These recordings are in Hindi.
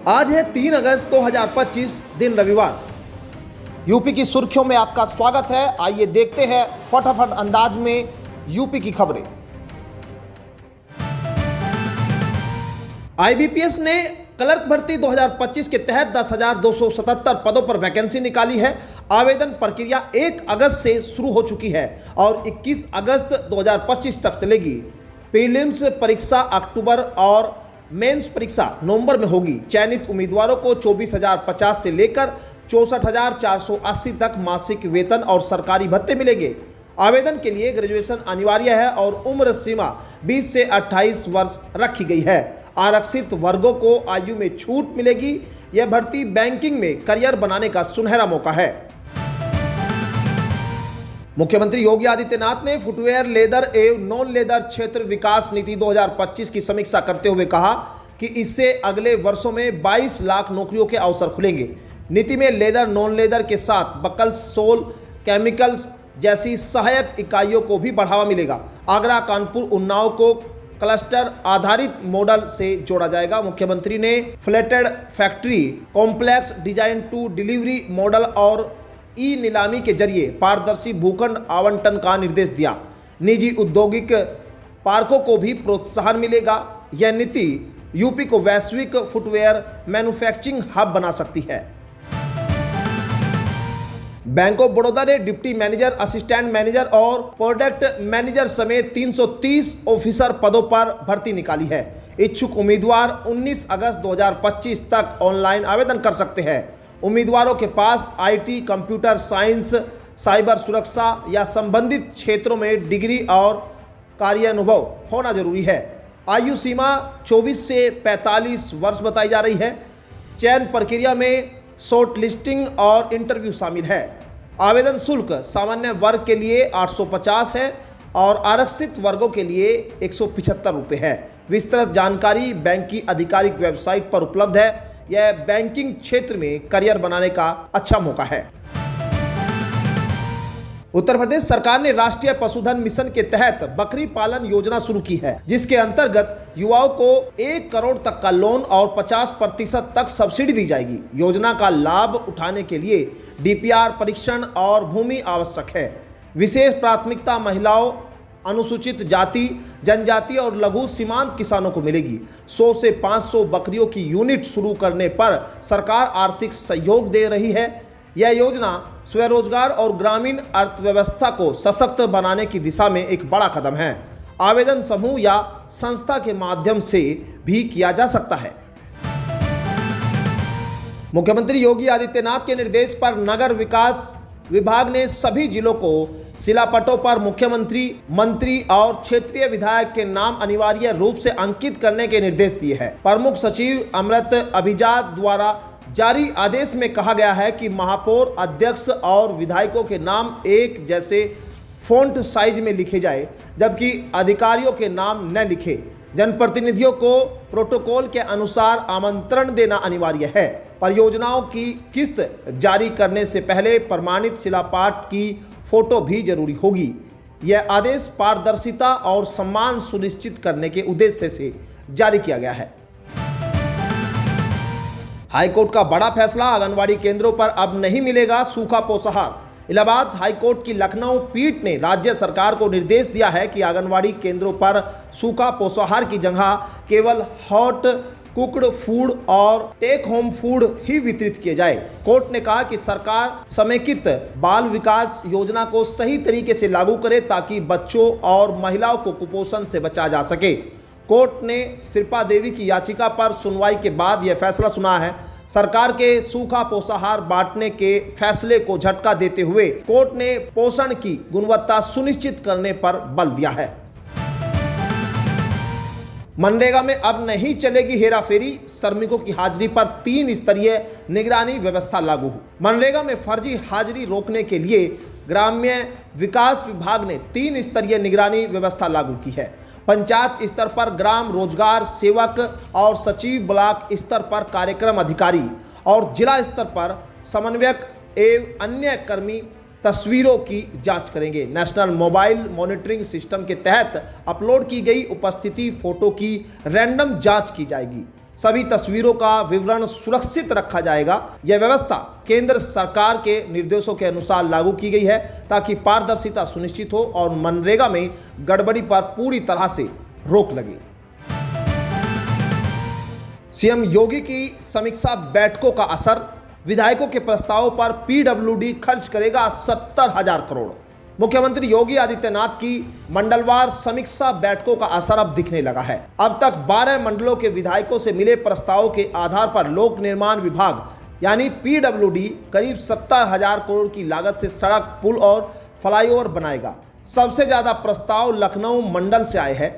आज है 3 अगस्त 2025 दिन रविवार। यूपी की सुर्खियों में आपका स्वागत है। आइए देखते हैं फटाफट अंदाज में यूपी की खबरें। आईबीपीएस ने क्लर्क भर्ती 2025 के तहत 10,277 पदों पर वैकेंसी निकाली है। आवेदन प्रक्रिया 1 अगस्त से शुरू हो चुकी है और 21 अगस्त 2025 तक चलेगी। प्रीलिम्स परीक्षा अक्टूबर और मेंस परीक्षा नवंबर में होगी। चयनित उम्मीदवारों को 24,050 से लेकर 64,480 तक मासिक वेतन और सरकारी भत्ते मिलेंगे। आवेदन के लिए ग्रेजुएशन अनिवार्य है और उम्र सीमा 20 से 28 वर्ष रखी गई है। आरक्षित वर्गों को आयु में छूट मिलेगी। यह भर्ती बैंकिंग में करियर बनाने का सुनहरा मौका है। मुख्यमंत्री योगी आदित्यनाथ ने फुटवेयर, लेदर एवं नॉन लेदर क्षेत्र विकास नीति 2025 की समीक्षा करते हुए कहा कि इससे अगले वर्षों में 22 लाख नौकरियों के अवसर खुलेंगे। नीति में लेदर, नॉन लेदर के साथ बकल्स, सोल, केमिकल्स जैसी सहायक इकाइयों को भी बढ़ावा मिलेगा। आगरा, कानपुर, उन्नाव को क्लस्टर आधारित मॉडल से जोड़ा जाएगा। मुख्यमंत्री ने flatted factory complex, design to delivery model और ई नीलामी के जरिए पारदर्शी भूखंड आवंटन का निर्देश दिया। निजी औद्योगिक पार्कों को भी प्रोत्साहन मिलेगा। यह नीति यूपी को वैश्विक फुटवेयर मैन्युफैक्चरिंग हब बना सकती है। बैंक ऑफ बड़ौदा ने डिप्टी मैनेजर, असिस्टेंट मैनेजर और प्रोडक्ट मैनेजर समेत 330 ऑफिसर पदों पर भर्ती निकाली है। इच्छुक उम्मीदवार 19 अगस्त 2025 तक ऑनलाइन आवेदन कर सकते हैं। उम्मीदवारों के पास आईटी, कंप्यूटर साइंस, साइबर सुरक्षा या संबंधित क्षेत्रों में डिग्री और कार्यानुभव होना जरूरी है। आयु सीमा 24 से 45 वर्ष बताई जा रही है। चयन प्रक्रिया में शॉर्ट लिस्टिंग और इंटरव्यू शामिल है। आवेदन शुल्क सामान्य वर्ग के लिए 850 है और आरक्षित वर्गों के लिए 175 रुपये है। विस्तृत जानकारी बैंक की आधिकारिक वेबसाइट पर उपलब्ध है। यह बैंकिंग क्षेत्र में करियर बनाने का अच्छा मौका है। उत्तर प्रदेश सरकार ने राष्ट्रीय पशुधन मिशन के तहत बकरी पालन योजना शुरू की है, जिसके अंतर्गत युवाओं को 1 करोड़ तक का लोन और 50% तक सब्सिडी दी जाएगी। योजना का लाभ उठाने के लिए डीपीआर परीक्षण और भूमि आवश्यक है। विशेष प्राथमिकता महिलाओं, अनुसूचित जाति, जनजाति और लघु सीमांत किसानों को मिलेगी। 100 से 500 बकरियों की यूनिट शुरू करने पर सरकार आर्थिक सहयोग दे रही है। यह योजना स्वरोजगार और ग्रामीण अर्थव्यवस्था को सशक्त बनाने की दिशा में एक बड़ा कदम है। आवेदन समूह या संस्था के माध्यम से भी किया जा सकता है। मुख्यमंत्री योगी आदित्यनाथ के निर्देश पर नगर विकास विभाग ने सभी जिलों को शिलापटों पर मुख्यमंत्री, मंत्री और क्षेत्रीय विधायक के नाम अनिवार्य रूप से अंकित करने के निर्देश दिए हैं। प्रमुख सचिव अमृत अभिजात द्वारा जारी आदेश में कहा गया है कि महापौर, अध्यक्ष और विधायकों के नाम एक जैसे फॉन्ट साइज में लिखे जाए, जबकि अधिकारियों के नाम न लिखे। जनप्रतिनिधियों को प्रोटोकॉल के अनुसार आमंत्रण देना अनिवार्य है। परियोजनाओं की किस्त जारी करने से पहले प्रमाणित शिलापाट की फोटो भी जरूरी होगी। यह आदेश पारदर्शिता और सम्मान सुनिश्चित करने के उद्देश्य से जारी किया गया है। हाईकोर्ट का बड़ा फैसला, आंगनवाड़ी केंद्रों पर अब नहीं मिलेगा सूखा पोषाहार। इलाहाबाद हाईकोर्ट की लखनऊ पीठ ने राज्य सरकार को निर्देश दिया है कि आंगनवाड़ी केंद्रों पर सूखा पोषाहार की जगह केवल हॉट कुक्ड फूड और टेक होम फूड ही वितरित किए जाए। कोर्ट ने कहा कि सरकार समेकित बाल विकास योजना को सही तरीके से लागू करे ताकि बच्चों और महिलाओं को कुपोषण से बचाया जा सके। कोर्ट ने शिल्पा देवी की याचिका पर सुनवाई के बाद यह फैसला सुना है। सरकार के सूखा पोषाहार बांटने के फैसले को झटका देते हुए कोर्ट ने पोषण की गुणवत्ता सुनिश्चित करने पर बल दिया है। मनरेगा में अब नहीं चलेगी हेराफेरी, श्रमिकों की हाजिरी पर 3 स्तरीय निगरानी व्यवस्था लागू। मनरेगा में फर्जी हाजिरी रोकने के लिए ग्राम्य विकास विभाग ने 3 स्तरीय निगरानी व्यवस्था लागू की है। पंचायत स्तर पर ग्राम रोजगार सेवक और सचिव, ब्लॉक स्तर पर कार्यक्रम अधिकारी और जिला स्तर पर समन्वयक एवं अन्य कर्मी तस्वीरों की जांच करेंगे। नेशनल मोबाइल मॉनिटरिंग सिस्टम के तहत अपलोड की गई उपस्थिति फोटो की रैंडम जांच की जाएगी। सभी तस्वीरों का विवरण सुरक्षित रखा जाएगा। यह व्यवस्था केंद्र सरकार के निर्देशों के अनुसार लागू की गई है ताकि पारदर्शिता सुनिश्चित हो और मनरेगा में गड़बड़ी पर पूरी तरह से रोक लगे। सीएम योगी की समीक्षा बैठकों का असर, विधायकों के प्रस्तावों पर पीडब्ल्यूडी खर्च करेगा 70,000 करोड़। मुख्यमंत्री योगी आदित्यनाथ की मंडलवार समीक्षा बैठकों का असर अब दिखने लगा है। अब तक 12 मंडलों के विधायकों से मिले प्रस्तावों के आधार पर लोक निर्माण विभाग यानी पीडब्ल्यूडी करीब 70,000 करोड़ की लागत से सड़क, पुल और फ्लाईओवर बनाएगा। सबसे ज्यादा प्रस्ताव लखनऊ मंडल से आए हैं,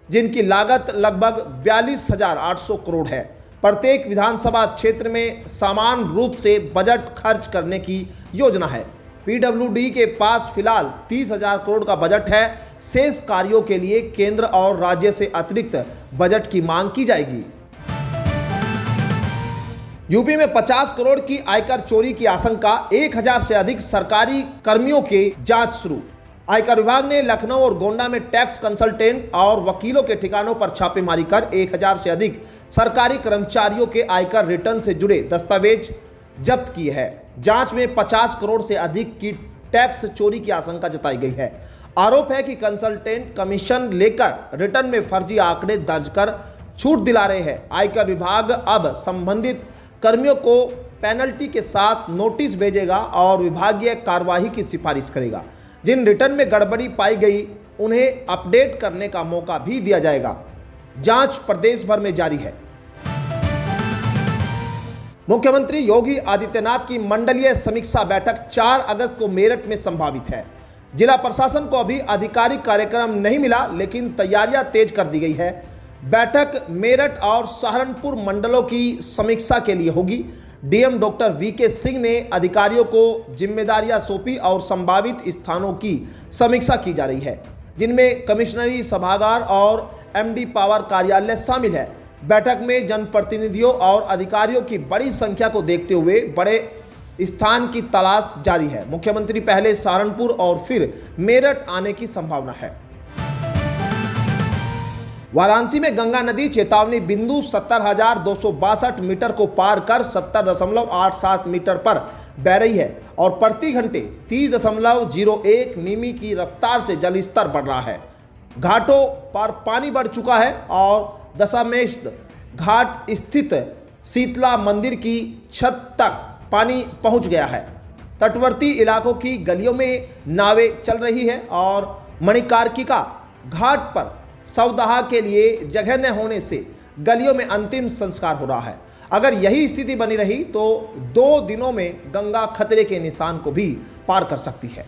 जिनकी लागत लगभग 42,800 करोड़ है। प्रत्येक विधानसभा क्षेत्र में समान रूप से बजट खर्च करने की योजना है। पीडब्ल्यूडी के पास फिलहाल 30,000 करोड़ का बजट है। शेष कार्यों के लिए केंद्र और राज्य से अतिरिक्त बजट की मांग की जाएगी। यूपी में 50 करोड़ की आयकर चोरी की आशंका, 1,000 से अधिक सरकारी कर्मियों की जांच शुरू। आयकर विभाग ने लखनऊ और गोंडा में टैक्स कंसल्टेंट और वकीलों के ठिकानों पर छापेमारी कर 1,000 से अधिक सरकारी कर्मचारियों के आयकर रिटर्न से जुड़े दस्तावेज जब्त किए हैं। जांच में 50 करोड़ से अधिक की टैक्स चोरी की आशंका जताई गई है। आरोप है कि कंसल्टेंट कमीशन लेकर रिटर्न में फर्जी आंकड़े दर्ज कर छूट दिला रहे हैं। आयकर विभाग अब संबंधित कर्मियों को पेनल्टी के साथ नोटिस भेजेगा और विभागीय कार्यवाही की सिफारिश करेगा। जिन रिटर्न में गड़बड़ी पाई गई उन्हें अपडेट करने का मौका भी दिया जाएगा। जांच प्रदेश भर में जारी है। मुख्यमंत्री योगी आदित्यनाथ की मंडलीय समीक्षा बैठक 4 अगस्त को मेरठ में संभावित है। जिला प्रशासन को अभी आधिकारिक कार्यक्रम नहीं मिला, लेकिन तैयारियां तेज कर दी गई है। बैठक मेरठ और सहारनपुर मंडलों की समीक्षा के लिए होगी। डीएम डॉक्टर वीके सिंह ने अधिकारियों को जिम्मेदारियां सौंपी और संभावित स्थानों की समीक्षा की जा रही है, जिनमें कमिश्नरी सभागार और एमडी पावर कार्यालय शामिल है। बैठक में जनप्रतिनिधियों और अधिकारियों की बड़ी संख्या को देखते हुए बड़े स्थान की तलाश जारी है। मुख्यमंत्री पहले सहारनपुर और फिर मेरठ आने की संभावना है। वाराणसी में गंगा नदी चेतावनी बिंदु 70,262 मीटर को पार कर 70.87 मीटर पर बह रही है और प्रति घंटे 30.01 मिमी की रफ्तार से जलस्तर बढ़ रहा है। घाटों पर पानी बढ़ चुका है और दशामेश घाट स्थित शीतला मंदिर की छत तक पानी पहुंच गया है। तटवर्ती इलाकों की गलियों में नावें चल रही है और मणिकार्तिका घाट पर शवदाह के लिए जगह न होने से गलियों में अंतिम संस्कार हो रहा है। अगर यही स्थिति बनी रही तो 2 दिनों में गंगा खतरे के निशान को भी पार कर सकती है।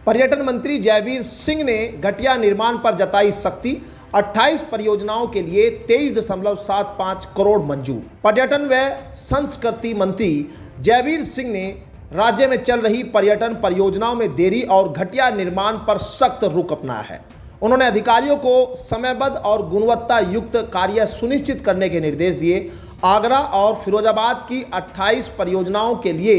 पर्यटन मंत्री जयवीर सिंह ने घटिया निर्माण पर जताई सख्ती। 28 परियोजनाओं के लिए 23.75 करोड़ मंजूर। पर्यटन व संस्कृति मंत्री जयवीर सिंह ने राज्य में चल रही पर्यटन परियोजनाओं में देरी और घटिया निर्माण पर सख्त रुख अपनाया है। उन्होंने अधिकारियों को समयबद्ध और गुणवत्ता युक्त कार्य सुनिश्चित करने के निर्देश दिए। आगरा और फिरोजाबाद की 28 परियोजनाओं के लिए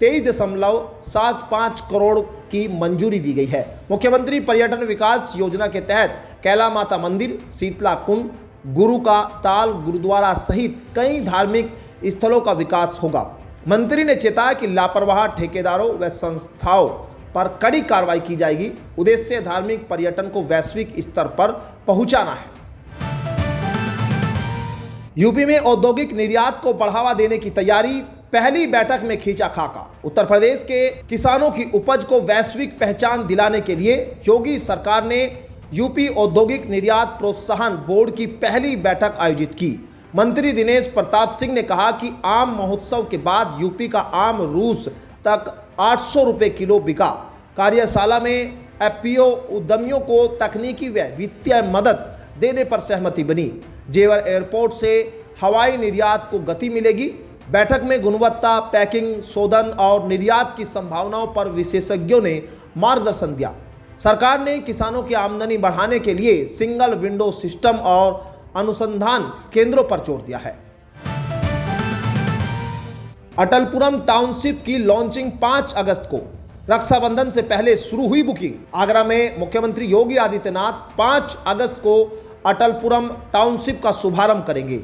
23.75 करोड़ की मंजूरी दी गई है। मुख्यमंत्री पर्यटन विकास योजना के तहत कैला माता मंदिर, शीतला कुंड, गुरु का ताल गुरुद्वारा सहित कई धार्मिक स्थलों का विकास होगा। मंत्री ने चेताया कि लापरवाह ठेकेदारों व संस्थाओं पर कड़ी कार्रवाई की जाएगी। उद्देश्य धार्मिक पर्यटन को वैश्विक स्तर पर पहुंचाना है। यूपी में औद्योगिक निर्यात को बढ़ावा देने की तैयारी, पहली बैठक में खींचा खाका। उत्तर प्रदेश के किसानों की उपज को वैश्विक पहचान दिलाने के लिए योगी सरकार ने यूपी औद्योगिक निर्यात प्रोत्साहन बोर्ड की पहली बैठक आयोजित की। मंत्री दिनेश प्रताप सिंह ने कहा कि आम महोत्सव के बाद यूपी का आम रूस तक 800 रुपये किलो बिका। कार्यशाला में एफपीओ उद्यमियों को तकनीकी व वित्तीय मदद देने पर सहमति बनी। जेवर एयरपोर्ट से हवाई निर्यात को गति मिलेगी। बैठक में गुणवत्ता, पैकिंग, शोधन और निर्यात की संभावनाओं पर विशेषज्ञों ने मार्गदर्शन दिया। सरकार ने किसानों की आमदनी बढ़ाने के लिए सिंगल विंडो सिस्टम और अनुसंधान केंद्रों पर जोर दिया है। अटलपुरम टाउनशिप की लॉन्चिंग 5 अगस्त को, रक्षाबंधन से पहले शुरू हुई बुकिंग। आगरा में मुख्यमंत्री योगी आदित्यनाथ 5 अगस्त को अटलपुरम टाउनशिप का शुभारंभ करेंगे।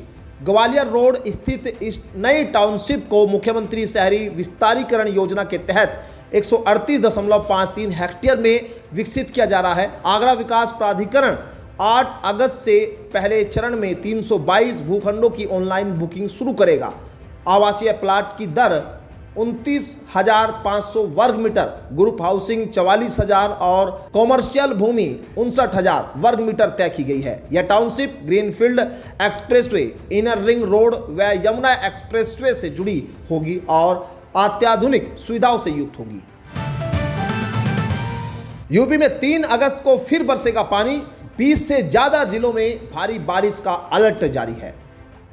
ग्वालियर रोड स्थित इस नई टाउनशिप को मुख्यमंत्री शहरी विस्तारीकरण योजना के तहत 138.53 हेक्टेयर में विकसित किया जा रहा है। आगरा विकास प्राधिकरण 8 अगस्त से पहले चरण में 322 भूखंडों की ऑनलाइन बुकिंग शुरू करेगा। आवासीय प्लाट की दर 29,500 वर्ग मीटर, ग्रुप हाउसिंग 44,000 और कॉमर्शियल भूमि 59,000 वर्ग मीटर तय की गई है। यह township greenfield expressway, inner ring road व यमुना एक्सप्रेसवे से जुड़ी होगी और अत्याधुनिक सुविधाओं से युक्त होगी। यूपी में 3 अगस्त को फिर बरसेगा पानी, 20 से ज्यादा जिलों में भारी बारिश का अलर्ट जारी है।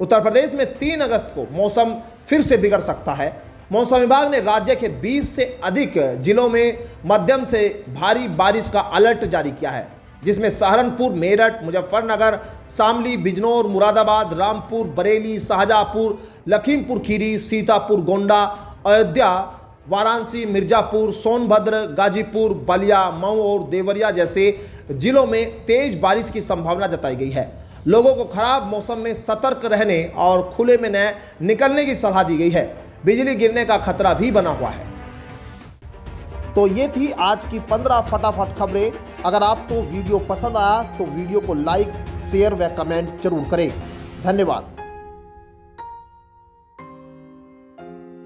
उत्तर प्रदेश में 3 अगस्त को मौसम फिर से बिगड़ सकता है। मौसम विभाग ने राज्य के 20 से अधिक जिलों में मध्यम से भारी बारिश का अलर्ट जारी किया है, जिसमें सहारनपुर, मेरठ, मुजफ्फरनगर, शामली, बिजनौर, मुरादाबाद, रामपुर, बरेली, शाहजहांपुर, लखीमपुर खीरी, सीतापुर, गोंडा, अयोध्या, वाराणसी, मिर्जापुर, सोनभद्र, गाजीपुर, बलिया, मऊ और देवरिया जैसे जिलों में तेज बारिश की संभावना जताई गई है। लोगों को खराब मौसम में सतर्क रहने और खुले में न निकलने की सलाह दी गई है। बिजली गिरने का खतरा भी बना हुआ है। तो ये थी आज की 15 फटाफट खबरें। अगर आपको वीडियो पसंद आया तो वीडियो को लाइक, शेयर व कमेंट जरूर करें। धन्यवाद।